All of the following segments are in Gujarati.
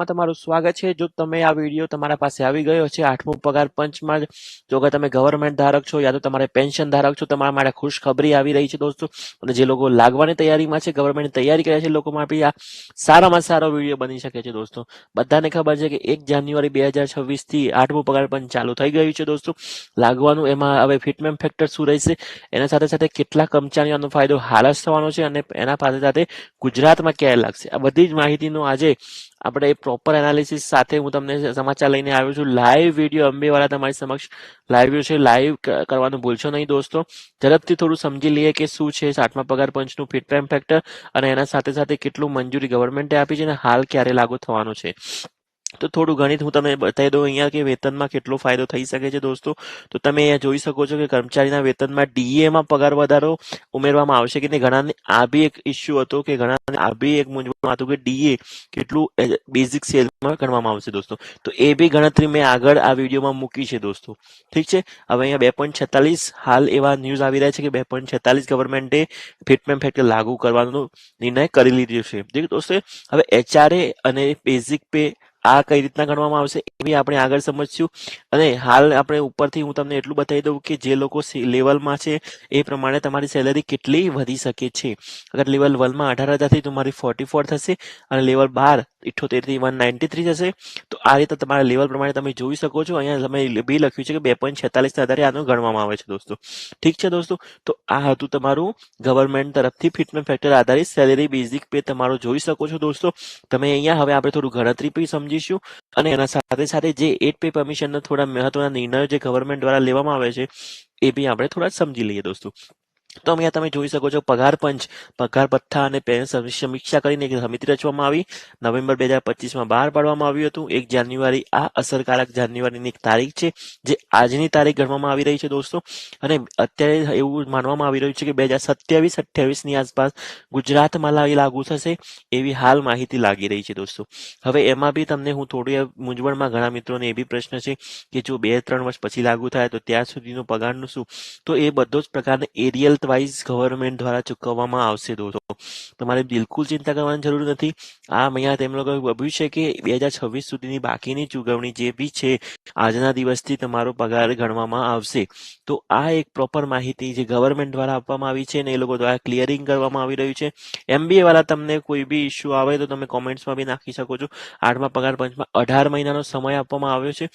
તમારું સ્વાગત છે। જો તમે આ વિડીયો તમારા પાસે આવી ગયો છે 8મો પગાર પંચમાં, જો અગર તમે ગવર્નમેન્ટ ધારક છો યા તો તમારે પેન્શન ધારક છો, તમારા માટે ખુશખબરી આવી રહી છે દોસ્તો। અને જે લોકો લાગવાની તૈયારીમાં છે, ગવર્નમેન્ટની તૈયારી કરે છે, લોકો માટે આ સારામાં સારો વિડીયો બની શકે છે દોસ્તો। બધાને ખબર છે કે 1 જાન્યુઆરી 2026 થી 8મો પગાર પંચ ચાલુ થઈ ગયું છે દોસ્તો। લાગવાનું એમાં હવે ફિટમેન ફેક્ટર શું રહેશે, એના સાથે સાથે કેટલા કર્મચારીઓનો ફાયદો હાલ જ થવાનો છે અને એના સાથે સાથે ગુજરાતમાં ક્યારે લાગશે, આ બધી જ માહિતીનો આજે આપણે પ્રોપર એનાલિસિસ સાથે હું તમને સમાચાર લઈને આવ્યો છું। લાઈવ વિડીયો અંબેવાળા તમારી સમક્ષ લાઈવ છે, લાઈવ કરવાનું ભૂલશો નહીં દોસ્તો। ઝડપથી થોડું સમજી લઈએ કે શું છે 8મા પગાર પંચનું ફિટમેન ફેક્ટર અને એના સાથે સાથે કેટલું મંજૂરી ગવર્નમેન્ટે આપી છે અને હાલ ક્યારે લાગુ થવાનું છે। તો થોડું ગણિત હું તમને બતાવી દઉં અહીંયા કે વેતનમાં કેટલો ફાયદો થઈ શકે છે દોસ્તો। તો તમે અહીંયા જોઈ શકો છો કે કર્મચારીના વેતનમાં ડીએમાં પગાર વધારો ઉમેરવામાં આવશે કે નહીં। ઘણાને આ બી એક ઇસ્યુ હતો કે ઘણાને આ બી એક મૂંઝવણ હતું કે ડીએ કેટલું બેઝિક સેલમાં ગણવામાં આવશે દોસ્તો। તો એ બી ગણતરી મેં આગળ આ વિડીયોમાં મૂકી છે દોસ્તો, ઠીક છે। હવે અહીંયા 2.46 હાલ એવા ન્યૂઝ આવી રહ્યા છે કે 2.46 ગવર્નમેન્ટે ફિટમેન ફેક્ટર લાગુ કરવાનો નિર્ણય કરી લીધો છે દોસ્તો। હવે એચઆરએ અને બેઝિક પે આ કઈ રીતના ગણવામાં આવશે એ બી આપણે આગળ સમજશું। અને હાલ આપણે ઉપરથી હું તમને એટલું બતાવી દઉં કે જે લોકો લેવલમાં છે એ પ્રમાણે તમારી સેલરી કેટલી વધી શકે છે। અગર લેવલ 1માં 18,000 થી તમારી 44 થશે અને લેવલ 12 78 થી 193 થશે। તો આ રીતે તમારા લેવલ પ્રમાણે તમે જોઈ શકો છો। અહીંયા તમે બી લખ્યું છે કે 2.46 ના આધારે આનું ગણવામાં આવે છે દોસ્તો, ઠીક છે દોસ્તો। તો આ હતું તમારું ગવર્નમેન્ટ તરફથી ફિટમેન ફેક્ટર આધારિત સેલેરી બેઝિક પે તમારો જોઈ શકો છો દોસ્તો। તમે અહીંયા હવે આપણે થોડું ગણતરી પણ સમજીશું અને એના સાથે સાથે જે 8 પે કમિશનના થોડા મહત્વના નિર્ણયો જે ગવર્નમેન્ટ દ્વારા લેવામાં આવે છે એ બી આપણે થોડા સમજી લઈએ દોસ્તો। તો અહીંયા તમે જોઈ શકો છો પગાર પંચ પગાર ભથ્થા અને પેન્શન સમીક્ષા કરીને એક સમિતિ રચવામાં આવી। નવેમ્બર 2025માં બહાર પાડવામાં આવ્યું હતું। 1 જાન્યુઆરી આ અસરકારક જાન્યુઆરીની એક તારીખ છે જે આજની તારીખ ગણવામાં આવી રહી છે દોસ્તો। અને અત્યારે એવું માનવામાં આવી રહ્યું છે કે 2027-28ની આસપાસ ગુજરાતમાં લાગુ થશે એવી હાલ માહિતી લાગી રહી છે દોસ્તો। હવે એમાં બી તમને હું થોડી મૂંઝવણમાં ઘણા મિત્રોને એ બી પ્રશ્ન છે કે જો 2-3 વર્ષ પછી લાગુ થાય તો ત્યાં સુધીનો પગારનું શું, તો એ બધો જ પ્રકારને એરિયલ વાઇઝ ગવર્નમેન્ટ દ્વારા ચૂકવવામાં આવશે દોસ્તો। તમારે બિલકુલ ચિંતા કરવાની જરૂર નથી। આ અહીંયા તેમ લોકોએ કહ્યું છે કે 2026 સુધીની બાકીની ચૂકવણી જે બી છે આજના દિવસથી તમારો પગાર ગણવામાં આવશે। તો આ એક પ્રોપર માહિતી જે ગવર્નમેન્ટ દ્વારા આપવામાં આવી છે અને એ લોકો દ્વારા ક્લિયરિંગ કરવામાં આવી રહ્યું છે। એમબીએ વાળા તમને કોઈ બી ઇસ્યુ આવે તો તમે કોમેન્ટ્સમાં બી નાખી શકો છો। 8મા પગાર પંચમાં 18 મહિનાનો સમય આપવામાં આવ્યો છે,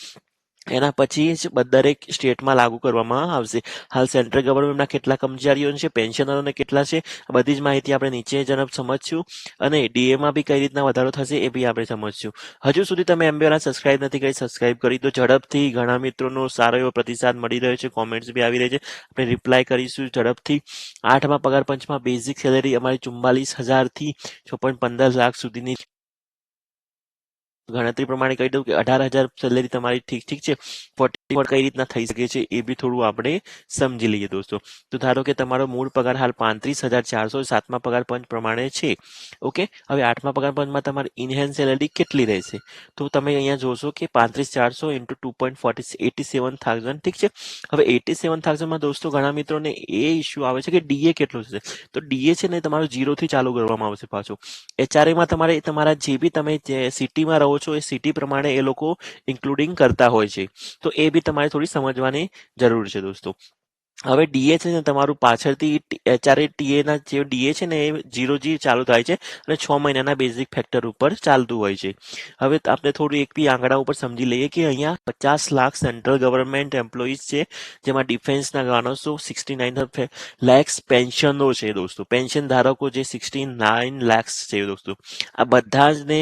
એના પછી જ દરેક સ્ટેટમાં લાગુ કરવામાં આવશે। હાલ સેન્ટ્રલ ગવર્નમેન્ટના કેટલા કર્મચારીઓ છે, પેન્શનરોને કેટલા છે, આ બધી જ માહિતી આપણે નીચે જનબ સમજશું અને ડીએમાં બી કઈ રીતના વધારો થશે એ બી આપણે સમજશું। હજુ સુધી તમે એમબીએના સબસ્ક્રાઇબ નથી કરી, સબસ્ક્રાઇબ કરી દો ઝડપથી। ઘણા મિત્રોનો સારો એવો પ્રતિસાદ મળી રહ્યો છે, કોમેન્ટ્સ બી આવી રહી છે, આપણે રિપ્લાય કરીશું ઝડપથી। 8મા પગાર પંચમાં બેઝિક સેલેરી અમારી 44,000 થી 6.15 લાખ સુધીની ગણતરી પ્રમાણે કહી દઉં કે 18,000 સેલેરી તમારી ઠીક છે। 44 કઈ રીતના થઈ શકે છે એ બી થોડું આપણે સમજી લઈએ દોસ્તો। તો ધારો કે તમારો મૂળ પગાર હાલ 35,400 7મા પગાર પંચ પ્રમાણે છે, ઓકે। હવે 8મા પગાર પંચમાં તમારી ઇનહેન્ડ સેલેરી કેટલી રહેશે, તો તમે અહીંયા જોશો કે 35,400 ઇન્ટુ 2.40 87,000, ઠીક છે। હવે 87,000માં દોસ્તો ઘણા મિત્રોને એ ઇસ્યુ આવે છે કે ડીએ કેટલું થશે, તો ડીએ છે ને તમારું 0 થી ચાલુ કરવામાં આવશે પાછું। એચઆરએમાં તમારે તમારા જે બી તમે સિટીમાં રહો છો એ સિટી પ્રમાણે એ લોકો ઇન્ક્લુડિંગ કરતા હોય છે। તો એ બી તમારે થોડી સમજવાની જરૂર છે દોસ્તો। હવે ડીએ છે ને તમારું પાછળથી એચઆરએ ટીએના જે ડીએ છે ને એ 0G ચાલુ થાય છે અને 6 મહિનાના બેઝિક ફેક્ટર ઉપર ચાલતું હોય છે। હવે આપણે થોડું એક બી આંકડા ઉપર સમજી લઈએ કે અહીંયા 50 લાખ સેન્ટ્રલ ગવર્નમેન્ટ એમ્પ્લોઈઝ છે, જેમાં ડિફેન્સના ગણો 69 લેક્સ પેન્શનો છે દોસ્તો। પેન્શન ધારકો જે 69 લેક્સ છે દોસ્તો। આ બધા જ ને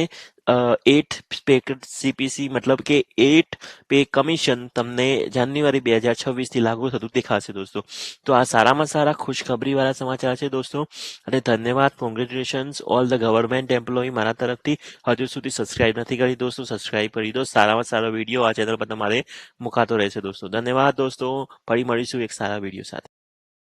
8 પે સીપીસી મતલબ કે 8 પે કમિશન તમને જાન્યુઆરી 2026 થી લાગુ થતું દેખાશે દોસ્તો। તો આ સારામાં સારા ખુશખબરી વાળા સમાચાર છે દોસ્તો અને ધન્યવાદ, congratulations all the government employee મારા તરફથી। હજુ સુધી સબસ્ક્રાઇબ નથી કરી દોસ્તો, સબસ્ક્રાઇબ કરી દો। સારામાં સારો વિડીયો આ ચેનલ પર તમારે મુકાતો રહેશે દોસ્તો। ધન્યવાદ દોસ્તો, ફરી મળીશું એક સારા વિડીયો સાથે।